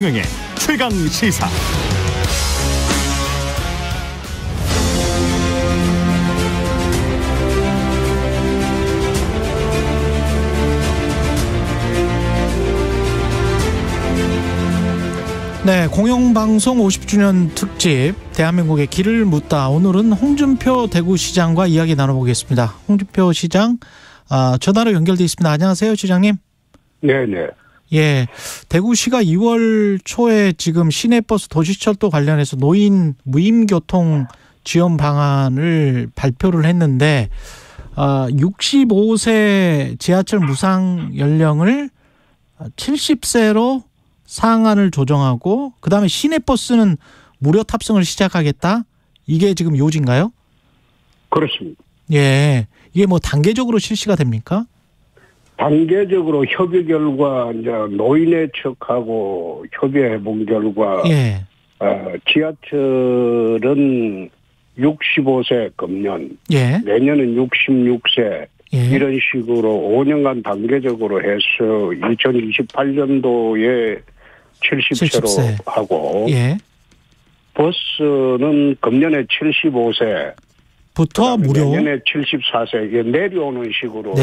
최경영의 최강 시사. 네, 공영방송 50주년 특집 대한민국의 길을 묻다. 오늘은 홍준표 대구시장과 이야기 나눠보겠습니다. 홍준표 시장 전화로 연결돼 있습니다. 안녕하세요, 시장님. 네네. 예, 대구시가 2월 초에 지금 시내버스 도시철도 관련해서 노인 무임교통 지원 방안을 발표를 했는데 65세 지하철 무상 연령을 70세로 상한을 조정하고 그다음에 시내버스는 무료 탑승을 시작하겠다. 이게 지금 요지인가요? 그렇습니다. 예, 이게 뭐 단계적으로 실시가 됩니까? 단계적으로 협의 결과 이제 노인의 측하고 협의해 본 결과 예. 지하철은 65세 금년, 예. 내년은 66세 예. 이런 식으로 5년간 단계적으로 해서 2028년도에 70세로 70세. 하고 예. 버스는 금년에 75세부터 무료 내년에 74세 내려오는 식으로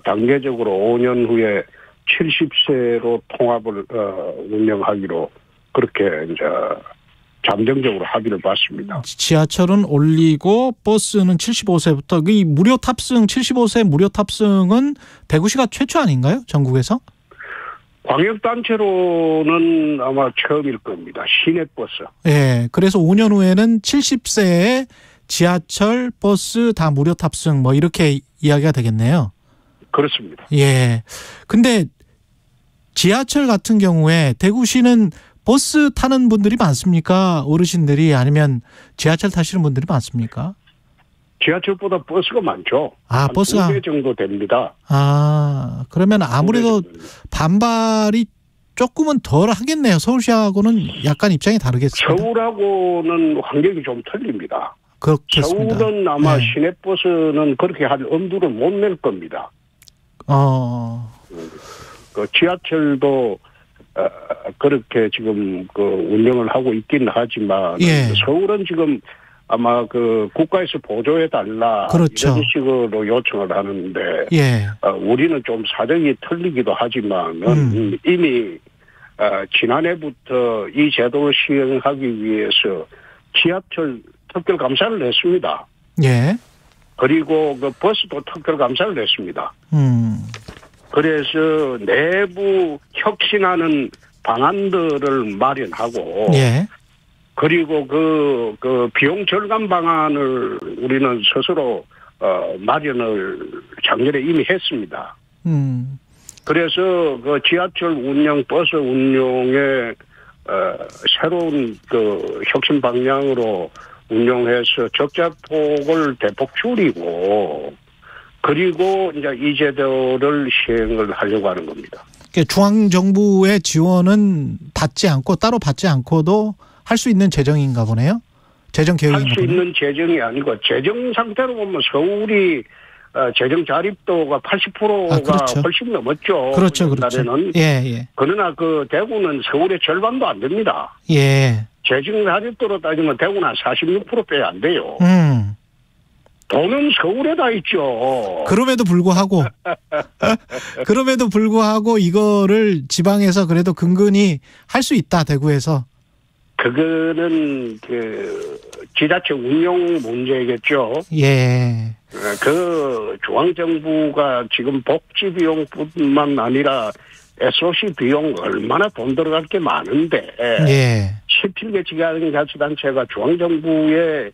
단계적으로 5년 후에 70세로 통합을 운영하기로 그렇게 이제 잠정적으로 합의를 봤습니다. 지하철은 올리고 버스는 75세부터 이 무료 탑승 75세 무료 탑승은 대구시가 최초 아닌가요? 전국에서? 광역단체로는 아마 처음일 겁니다. 시내버스. 예. 그래서 5년 후에는 70세에 지하철, 버스 다 무료 탑승 뭐 이렇게 이야기가 되겠네요. 그렇습니다. 예. 근데 지하철 같은 경우에 대구시는 버스 타는 분들이 많습니까? 어르신들이 아니면 지하철 타시는 분들이 많습니까? 지하철보다 버스가 많죠. 한 버스가 2배 정도 됩니다. 그러면 아무래도 반발이 조금은 덜 하겠네요. 서울시하고는 약간 입장이 다르겠습니다. 서울하고는 환경이 좀 틀립니다. 그렇겠습니다. 서울은 아마 시내버스는 그렇게 할 엄두를 못 낼 겁니다. 그 지하철도 그렇게 지금 그 운영을 하고 있기는 하지만 서울은 지금 아마 그 국가에서 보조해 달라 그렇죠. 이런 식으로 요청을 하는데 우리는 좀 사정이 틀리기도 하지만은 이미 지난해부터 이 제도를 시행하기 위해서 지하철 특별 감사를 했습니다. 예. 그리고 그 버스도 특별 감사를 했습니다. 그래서 내부 혁신하는 방안들을 마련하고 그리고 그 비용 절감 방안을 우리는 스스로 마련을 작년에 이미 했습니다. 그래서 그 지하철 운영, 버스 운용에 새로운 그 혁신 방향으로 운용해서 적자폭을 대폭 줄이고 그리고 이제 이 제도를 시행을 하려고 하는 겁니다. 중앙정부의 지원은 받지 않고 따로 받지 않고도 할 수 있는 재정인가 보네요. 재정 계획인가 보네요. 할 수 있는 재정이 아니고 재정 상태로 보면 서울이 재정 자립도가 80%가 그렇죠. 훨씬 넘었죠. 그렇죠. 옛날에는. 예. 그러나 그 대구는 서울의 절반도 안 됩니다. 예. 재정 자립도로 따지면 대구는 한 46%밖에 안 돼요. 돈은 서울에 다 있죠. 그럼에도 불구하고 이거를 지방에서 그래도 근근히 할 수 있다, 대구에서. 그거는 그 지자체 운용 문제겠죠. 예. 그 중앙정부가 지금 복지 비용뿐만 아니라 SOC 비용 얼마나 돈 들어갈 게 많은데 17개 지방자치단체가 중앙정부에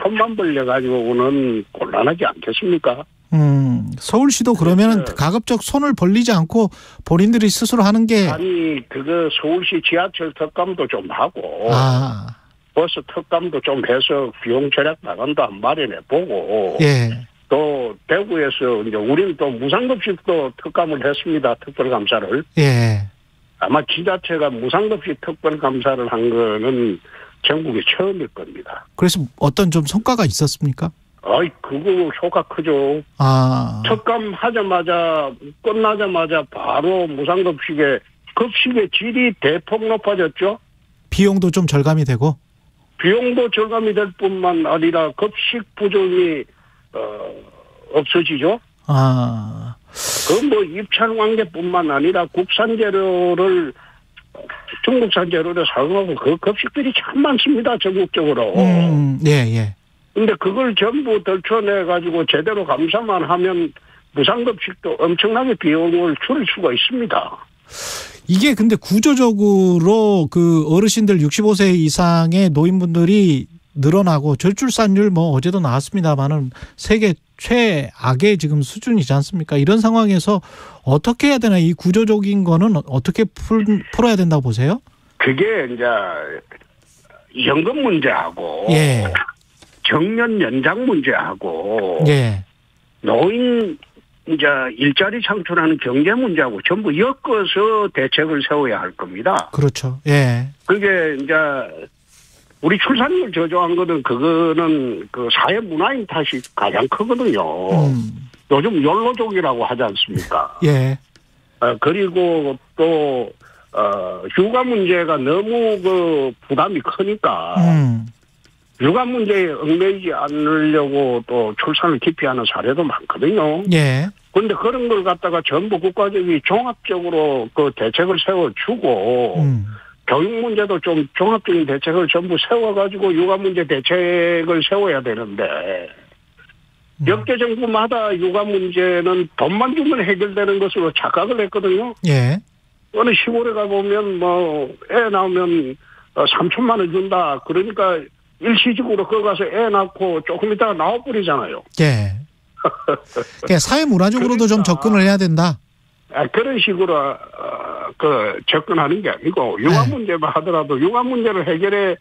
손만 벌려가지고는 곤란하지 않겠습니까? 서울시도 그러면 가급적 손을 벌리지 않고 본인들이 스스로 하는 게 아니 그거 서울시 지하철 특감도 좀 하고 버스 특감도 좀 해서 비용 절약 나간도 한 마련해 보고 또 대구에서 이제 우리는 또 무상급식도 특감을 했습니다. 특별감사를 아마 지자체가 무상급식 특별감사를 한 거는 전국이 처음일 겁니다. 그래서 어떤 좀 성과가 있었습니까? 그거 효과 크죠. 특감 하자마자 끝나자마자 바로 무상급식에 급식의 질이 대폭 높아졌죠. 비용도 좀 절감이 되고. 비용도 절감이 될 뿐만 아니라 급식 부정이 없어지죠. 아. 그 뭐 입찰 관계뿐만 아니라 국산 재료를 중국산 재료를 사용하고 그 급식들이 참 많습니다. 전국적으로. 예. 근데 그걸 전부 덜쳐내 가지고 제대로 감사만 하면 무상급식도 엄청나게 비용을 줄일 수가 있습니다. 이게 근데 구조적으로 그 어르신들 65세 이상의 노인분들이 늘어나고 저출산율 뭐 어제도 나왔습니다만은 세계 최악의 지금 수준이지 않습니까? 이런 상황에서 어떻게 해야 되나, 이 구조적인 거는 어떻게 풀어야 된다고 보세요? 그게 이제 연금 문제하고 예. 정년 연장 문제하고 예. 노인 이제 일자리 창출하는 경제 문제하고 전부 엮어서 대책을 세워야 할 겁니다. 그렇죠. 예. 그게 이제 우리 출산율 저조한 거는 그거는 그 사회 문화인 탓이 가장 크거든요. 요즘 연로족이라고 하지 않습니까? 예. 그리고 또 육아 문제가 너무 그 부담이 크니까 육아 문제에 얽매이지 않으려고 또 출산을 기피하는 사례도 많거든요. 예. 그런데 그런 걸 갖다가 전부 국가적이 종합적으로 그 대책을 세워주고 교육 문제도 좀 종합적인 대책을 전부 세워가지고 육아 문제 대책을 세워야 되는데 역대 정부마다 육아 문제는 돈만 주면 해결되는 것으로 착각을 했거든요. 예. 어느 시골에 가보면 뭐 애 나오면 3천만 원 준다. 그러니까 일시적으로 거기 가서 애 낳고 조금 있다가 나와버리잖아요. 예. 그러니까 사회 문화적으로도 좀 접근을 해야 된다. 그런 식으로 접근하는 게 아니고 육아 문제만 하더라도 육아 문제를 해결해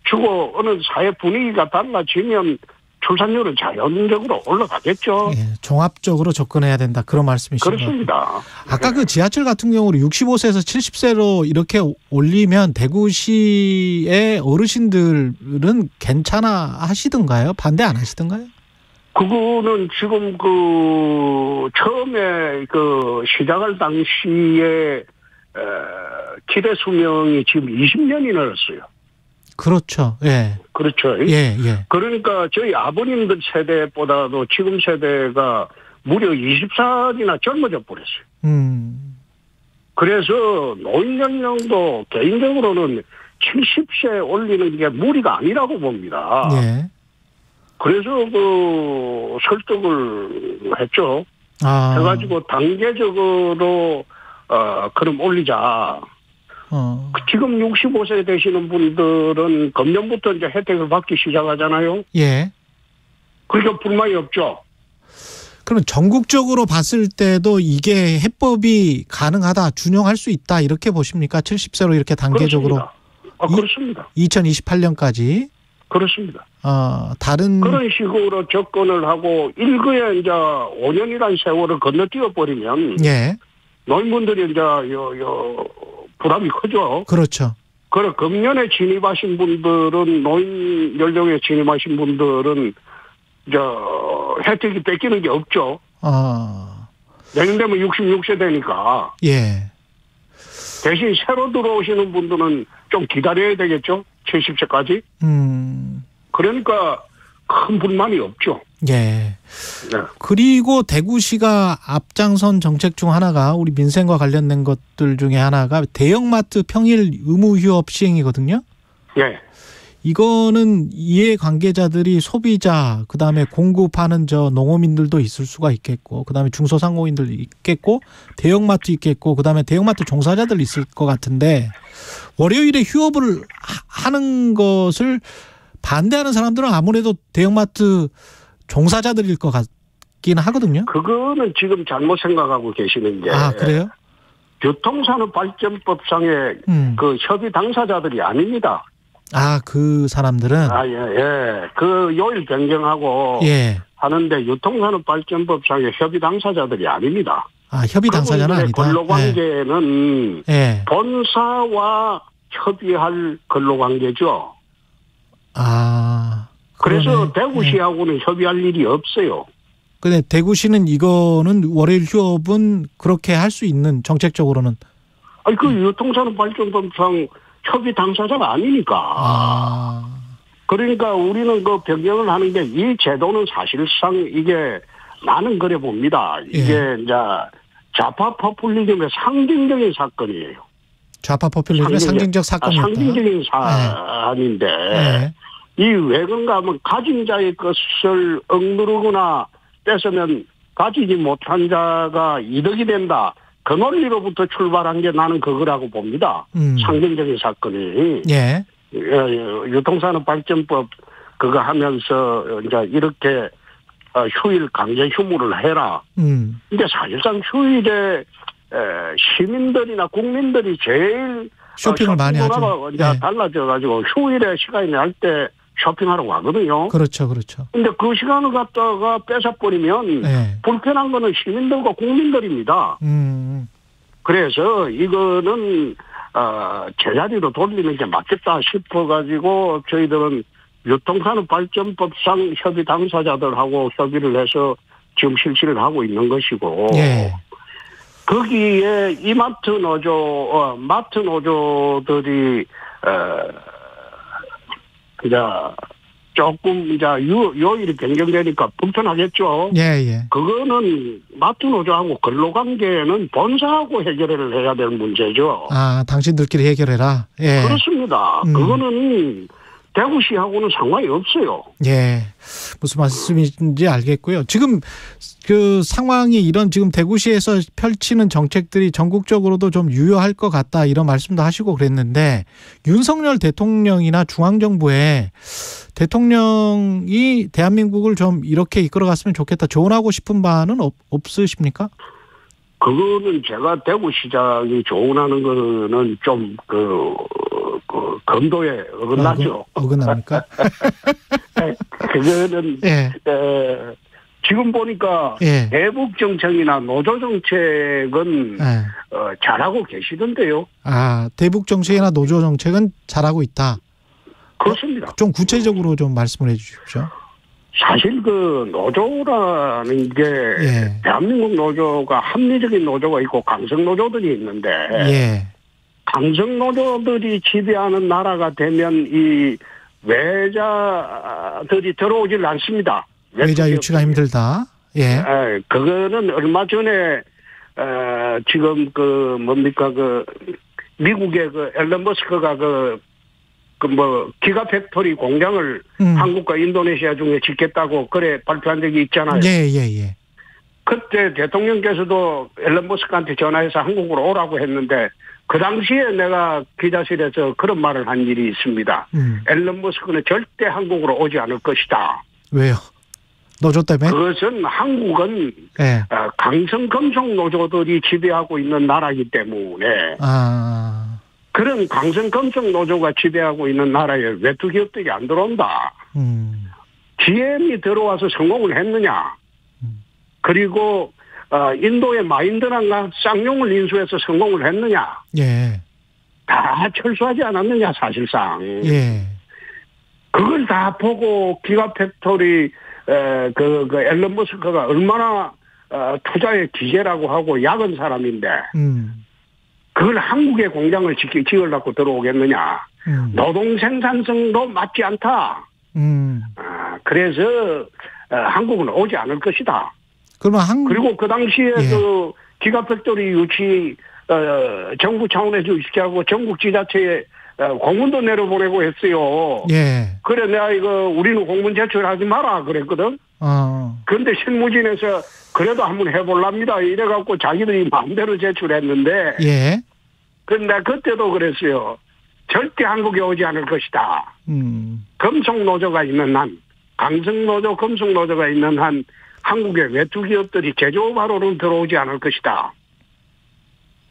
주고 어느 사회 분위기가 달라지면 출산율은 자연적으로 올라가겠죠. 예, 종합적으로 접근해야 된다. 그런 말씀이시죠. 그렇습니다. 아까 그 지하철 같은 경우로 65세에서 70세로 이렇게 올리면 대구시의 어르신들은 괜찮아 하시던가요? 반대 안 하시던가요? 그거는 지금 처음에 시작할 당시에 기대 수명이 지금 20년이 늘었어요. 그렇죠. 예. 그렇죠. 예. 그러니까 저희 아버님들 세대보다도 지금 세대가 무려 20살이나 젊어져 버렸어요. 그래서 노인 연령도 개인적으로는 70세 올리는 게 무리가 아니라고 봅니다. 예. 그래서 설득을 했죠. 해가지고 단계적으로 그럼 올리자. 지금 65세 되시는 분들은 금년부터 이제 혜택을 받기 시작하잖아요. 예. 그러니까 불만이 없죠. 그러면 전국적으로 봤을 때도 이게 해법이 가능하다, 준용할 수 있다 이렇게 보십니까? 70세로 이렇게 단계적으로. 그렇습니다. 2028년까지. 그렇습니다. 다른 그런 식으로 접근을 하고 일거에 이제 5년이라는 세월을 건너뛰어 버리면 예. 노인분들이 이제 부담이 크죠. 그렇죠. 그래 금년에 진입하신 분들은 노인 연령에 진입하신 분들은 이제 혜택이 뺏기는 게 없죠. 내년 되면 66세 되니까. 예. 대신 새로 들어오시는 분들은 좀 기다려야 되겠죠. 70세까지. 그러니까 큰 불만이 없죠. 예. 네. 그리고 대구시가 앞장선 정책 중 하나가 우리 민생과 관련된 것들 중에 하나가 대형마트 평일 의무 휴업 시행이거든요. 예. 이거는 이해 관계자들이 소비자, 그다음에 공급하는 농어민들도 있을 수가 있겠고, 그다음에 중소상공인들 있겠고, 대형마트 있겠고, 그다음에 대형마트 종사자들 있을 것 같은데 월요일에 휴업을 하는 것을 반대하는 사람들은 아무래도 대형마트 종사자들일 것 같긴 하거든요. 그거는 지금 잘못 생각하고 계시는 게. 그래요? 교통산업발전법상의 그 협의 당사자들이 아닙니다. 그 사람들은? 예. 그 요일 변경하고. 예. 하는데 유통산업발전법상의 협의 당사자들이 아닙니다. 협의 당사자는 아니다. 근로관계는 예. 본사와 협의할 근로관계죠. 그러네. 그래서 대구시하고는 협의할 일이 없어요. 근데 대구시는 이거는 월요일 휴업은 그렇게 할 수 있는 정책적으로는. 아니, 그 유통산업발전법상 협의 당사자가 아니니까. 그러니까 우리는 그 변경을 하는 게 이 제도는 사실상 이게 나는 그래 봅니다. 이게 이제 좌파 포퓰리즘의 상징적인 사건이에요. 좌파 포퓰리즘의 상징적 사건이었다. 상징적인 사안인데 이 왜 그런가 하면 가진 자의 것을 억누르거나 뺏으면 가지지 못한 자가 이득이 된다. 그 논리로부터 출발한 게 나는 그거라고 봅니다. 상징적인 사건이. 유통산업발전법 그거 하면서 이제 이렇게 휴일 강제 휴무를 해라. 근데 사실상 휴일에 시민들이나 국민들이 제일 쇼핑을 많이 하죠. 이제 달라져가지고 휴일에 시간이 날 때 쇼핑하러 가거든요. 그렇죠, 그렇죠. 근데 그 시간을 갖다가 뺏어버리면 불편한 거는 시민들과 국민들입니다. 그래서 이거는 제자리로 돌리는 게 맞겠다 싶어가지고 저희들은 유통산업발전법상 협의 당사자들하고 협의를 해서 지금 실시를 하고 있는 것이고 거기에 이마트 노조, 마트 노조들이 이제 조금 이제 요일이 변경되니까 불편하겠죠. 그거는 마트 노조하고 근로관계는 본사하고 해결을 해야 될 문제죠. 당신들끼리 해결해라. 그렇습니다. 그거는 대구시하고는 상관이 없어요. 무슨 말씀인지 알겠고요. 지금 그 상황이 이런 지금 대구시에서 펼치는 정책들이 전국적으로도 좀 유효할 것 같다 이런 말씀도 하시고 그랬는데 윤석열 대통령이나 중앙정부에 대통령이 대한민국을 좀 이렇게 이끌어갔으면 좋겠다 조언하고 싶은 바는 없으십니까? 그거는 제가 대구시장이 조언하는 거는 좀 검도에 어긋나죠. 어긋납니까? 그거는 지금 보니까 대북정책이나 노조정책은 잘하고 계시던데요. 대북정책이나 노조정책은 잘하고 있다. 그렇습니다. 좀 구체적으로 좀 말씀을 해 주십시오. 사실 그 노조라는 게 대한민국 노조가 합리적인 노조가 있고 강성 노조들이 있는데 강성 노조들이 지배하는 나라가 되면 이 외자들이 들어오질 않습니다. 외자 유치가 힘들다. 그거는 얼마 전에 지금 미국의 앨런 머스크가 기가 팩토리 공장을 한국과 인도네시아 중에 짓겠다고 그래 발표한 적이 있잖아요. 그때 대통령께서도 앨런 머스크한테 전화해서 한국으로 오라고 했는데 그 당시에 내가 기자실에서 그런 말을 한 일이 있습니다. 앨런 머스크는 절대 한국으로 오지 않을 것이다. 왜요? 노조 때문에? 그것은 한국은 강성 금속 노조들이 지배하고 있는 나라이기 때문에 그런 강성 금속 노조가 지배하고 있는 나라에 외투 기업들이 안 들어온다. GM이 들어와서 성공을 했느냐. 그리고 인도의 마힌드라가 쌍용을 인수해서 성공을 했느냐. 다 철수하지 않았느냐 사실상. 그걸 다 보고 기가팩토리 앨런 머스크가 얼마나 투자의 기계라고 하고 야근 사람인데 그걸 한국의 공장을 지으려고 들어오겠느냐. 노동 생산성도 맞지 않다. 그래서 한국은 오지 않을 것이다. 그리고 그 당시에 그 기가팩토리 유치 정부 차원에서 유치하고 전국 지자체에 공문도 내려보내고 했어요. 그래 내가 우리는 공문 제출하지 마라 그랬거든. 그런데 실무진에서 그래도 한번 해볼랍니다. 이래갖고 자기들이 마음대로 제출했는데 근데 그때도 그랬어요. 절대 한국에 오지 않을 것이다. 금속노조가 있는 한 강성노조 금속노조가 있는 한 한국의 외투 기업들이 제조업하러는 들어오지 않을 것이다.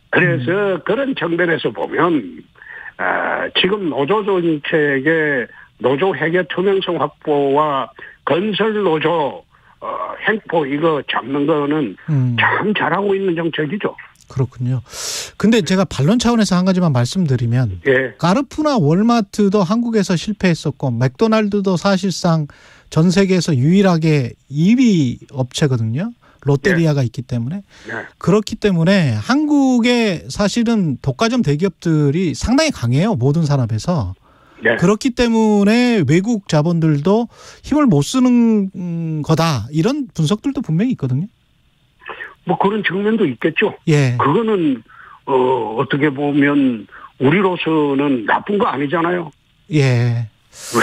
그래서 그런 측면에서 보면 지금 노조 정책의 노조 회계 투명성 확보와 건설 노조 횡포 이거 잡는 거는 참 잘하고 있는 정책이죠. 그렇군요. 근데 제가 반론 차원에서 한 가지만 말씀드리면 까르푸나 월마트도 한국에서 실패했었고 맥도날드도 사실상 전 세계에서 유일하게 2위 업체거든요. 롯데리아가 있기 때문에 그렇기 때문에 한국의 사실은 독과점 대기업들이 상당히 강해요. 모든 산업에서. 그렇기 때문에 외국 자본들도 힘을 못 쓰는 거다. 이런 분석들도 분명히 있거든요. 뭐 그런 측면도 있겠죠. 예. 그거는 어떻게 보면 우리로서는 나쁜 거 아니잖아요. 예.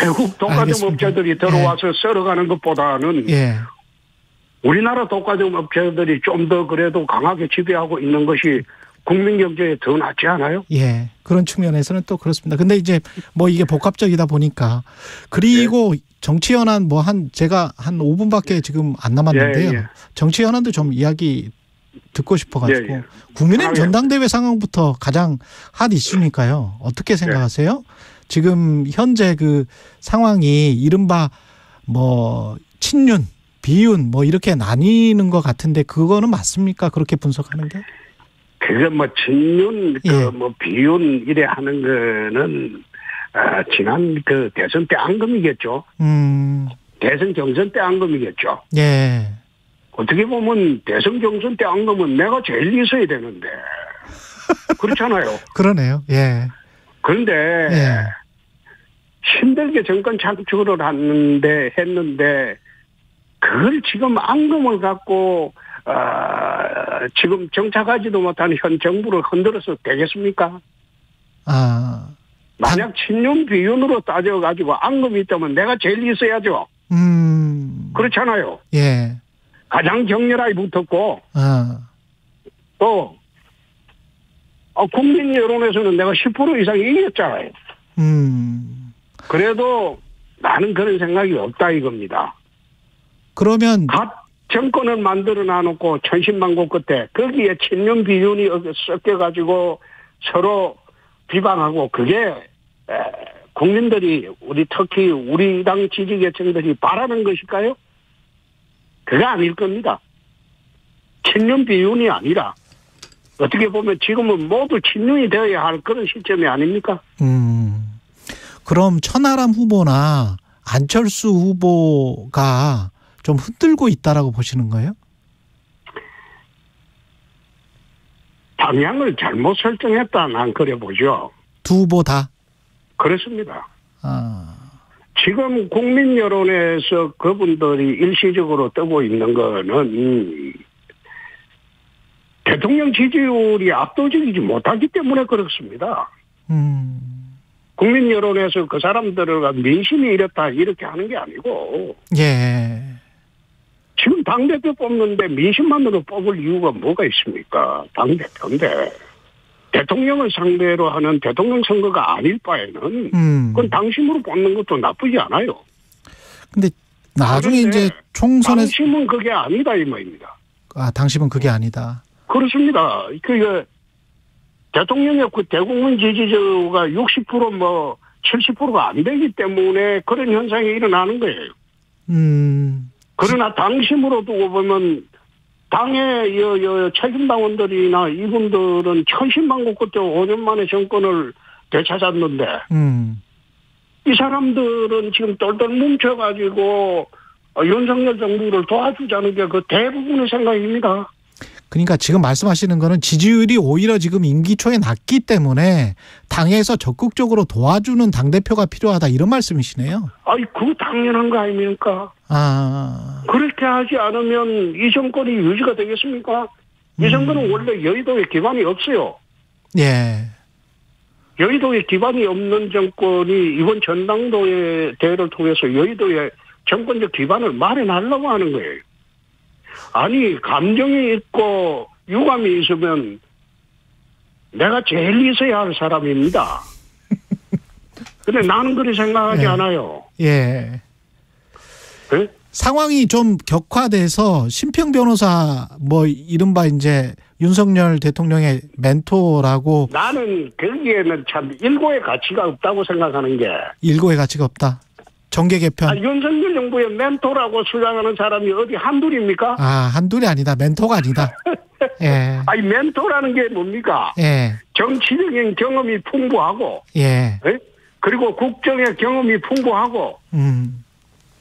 외국 독과점 업체들이 들어와서 썰어가는 것보다는 우리나라 독과점 업체들이 좀 더 그래도 강하게 지배하고 있는 것이 국민 경제에 더 낫지 않아요? 예. 그런 측면에서는 또 그렇습니다. 근데 이제 뭐 이게 복합적이다 보니까 그리고 정치 현안 제가 한 5분밖에 지금 안 남았는데요. 정치 현안도 좀 이야기 듣고 싶어가지고 국민의힘 전당대회 상황부터 가장 핫 이슈니까요. 어떻게 생각하세요? 지금 현재 그 상황이 이른바 뭐 친윤, 비윤 뭐 이렇게 나뉘는 것 같은데 그거는 맞습니까? 그렇게 분석하는 게? 그게 뭐 친윤, 뭐 비윤 이래 하는 거는 지난 그 대선 때 앙금이겠죠. 대선 경선 때 앙금이겠죠. 예. 어떻게 보면 대선 경선 때 앙금은 내가 제일 있어야 되는데 그렇잖아요. 그러네요. 예. 그런데 힘들게 정권 창출을 했는데 그걸 지금 앙금을 갖고 지금 정착하지도 못한 현 정부를 흔들어서 되겠습니까? 만약 친윤 비윤으로 따져가지고 앙금이 있다면 내가 제일 있어야죠. 그렇잖아요. 예. 가장 격렬하게 붙었고 또 국민 여론에서는 내가 10% 이상 이겼잖아요. 그래도 나는 그런 생각이 없다 이겁니다. 그러면 정권을 만들어 놔놓고 천신만고 끝에 거기에 친윤 비윤이 섞여가지고 서로 비방하고 그게 국민들이 특히 우리 당 지지계층들이 바라는 것일까요? 그게 아닐 겁니다. 친윤 비윤이 아니라 어떻게 보면 지금은 모두 친윤이 되어야 할 그런 시점이 아닙니까? 그럼 천하람 후보나 안철수 후보가 좀 흔들고 있다라고 보시는 거예요? 방향을 잘못 설정했다 난 그래 보죠. 두 후보 다? 그렇습니다. 지금 국민 여론에서 그분들이 일시적으로 뜨고 있는 거는 대통령 지지율이 압도적이지 못하기 때문에 그렇습니다. 국민 여론에서 그 사람들을 민심이 이렇다 이렇게 하는 게 아니고 지금 당대표 뽑는데 민심만으로 뽑을 이유가 뭐가 있습니까? 당대표인데 대통령을 상대로 하는 대통령 선거가 아닐 바에는 그건 당심으로 뽑는 것도 나쁘지 않아요. 근데 나중에 이제 총선에 당심은 그게 아니다 이 말입니다. 당심은 그게 아니다. 그렇습니다. 대통령의 그 대국민 지지도가 60% 뭐 70%가 안 되기 때문에 그런 현상이 일어나는 거예요. 그러나 당심으로 두고 보면 당의 책임당원들이나 이분들은 천신만고 끝에 5년 만에 정권을 되찾았는데 이 사람들은 지금 똘똘 뭉쳐가지고 윤석열 정부를 도와주자는 게 그 대부분의 생각입니다. 그러니까 지금 말씀하시는 거는 지지율이 오히려 지금 임기 초에 낮기 때문에 당에서 적극적으로 도와주는 당대표가 필요하다 이런 말씀이시네요. 그거 당연한 거 아닙니까? 그렇게 하지 않으면 이 정권이 유지가 되겠습니까? 이 정권은 원래 여의도에 기반이 없어요. 예. 여의도에 기반이 없는 정권이 이번 전당대회를 통해서 여의도에 정권적 기반을 마련하려고 하는 거예요. 아니 감정이 있고 유감이 있으면 내가 제일 있어야 할 사람입니다. 근데 나는 그렇게 생각하지 않아요. 네? 상황이 좀 격화돼서 심평 변호사 뭐 이른바 이제 윤석열 대통령의 멘토라고 나는 거기에는 참 일고의 가치가 없다고 생각하는 게 일고의 가치가 없다. 정계 개편. 윤석열 정부의 멘토라고 주장하는 사람이 어디 한둘입니까? 한둘이 아니다. 멘토가 아니다. 예. 멘토라는 게 뭡니까? 예. 정치적인 경험이 풍부하고, 그리고 국정의 경험이 풍부하고,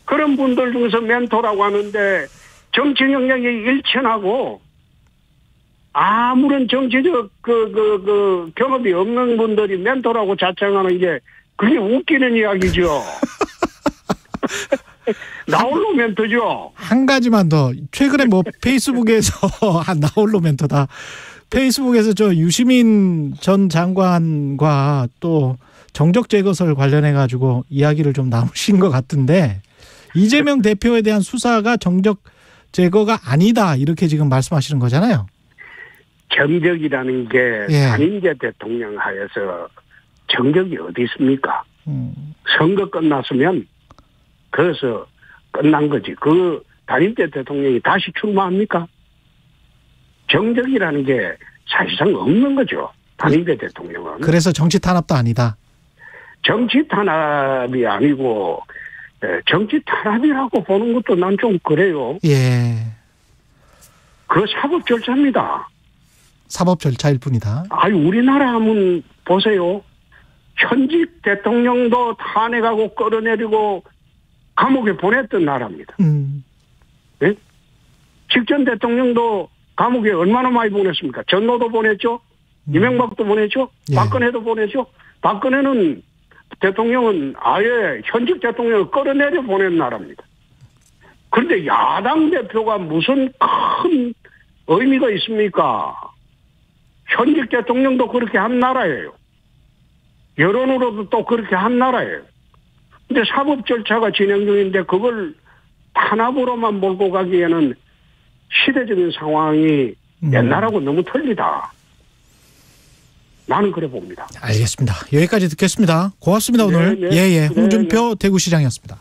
그런 분들 중에서 멘토라고 하는데 정치 역량이 일천하고 아무런 정치적 경험이 없는 분들이 멘토라고 자청하는 게 그게 웃기는 이야기죠. 나홀로 멘토죠. 한 가지만 더. 최근에 뭐 페이스북에서 나홀로 멘토다. 페이스북에서 저 유시민 전 장관과 또 정적 제거설 관련해 가지고 이야기를 좀 나누신 것 같은데 이재명 대표에 대한 수사가 정적 제거가 아니다 이렇게 지금 말씀하시는 거잖아요. 정적이라는 게 단임제 대통령 하에서 정적이 어디 있습니까? 선거 끝났으면 그래서 끝난 거지. 그 단임제 대통령이 다시 출마합니까? 정적이라는 게 사실상 없는 거죠. 단임제 대통령은. 그래서 정치 탄압도 아니다. 정치 탄압이 아니고 정치 탄압이라고 보는 것도 난 좀 그래요. 예. 그 사법 절차입니다. 사법 절차일 뿐이다. 아니 우리나라 하면 보세요. 현직 대통령도 탄핵하고 끌어내리고 감옥에 보냈던 나라입니다. 네? 직전 대통령도 감옥에 얼마나 많이 보냈습니까? 전노도 보냈죠. 이명박도 보냈죠. 예. 박근혜도 보냈죠. 박근혜는 대통령은 아예 현직 대통령을 끌어내려 보낸 나라입니다. 그런데 야당 대표가 무슨 큰 의미가 있습니까? 현직 대통령도 그렇게 한 나라예요. 여론으로도 또 그렇게 한 나라예요. 근데 사법 절차가 진행 중인데 그걸 탄압으로만 몰고 가기에는 시대적인 상황이 옛날하고 너무 틀리다. 나는 그래 봅니다. 알겠습니다. 여기까지 듣겠습니다. 고맙습니다, 오늘. 네, 네. 홍준표 대구시장이었습니다.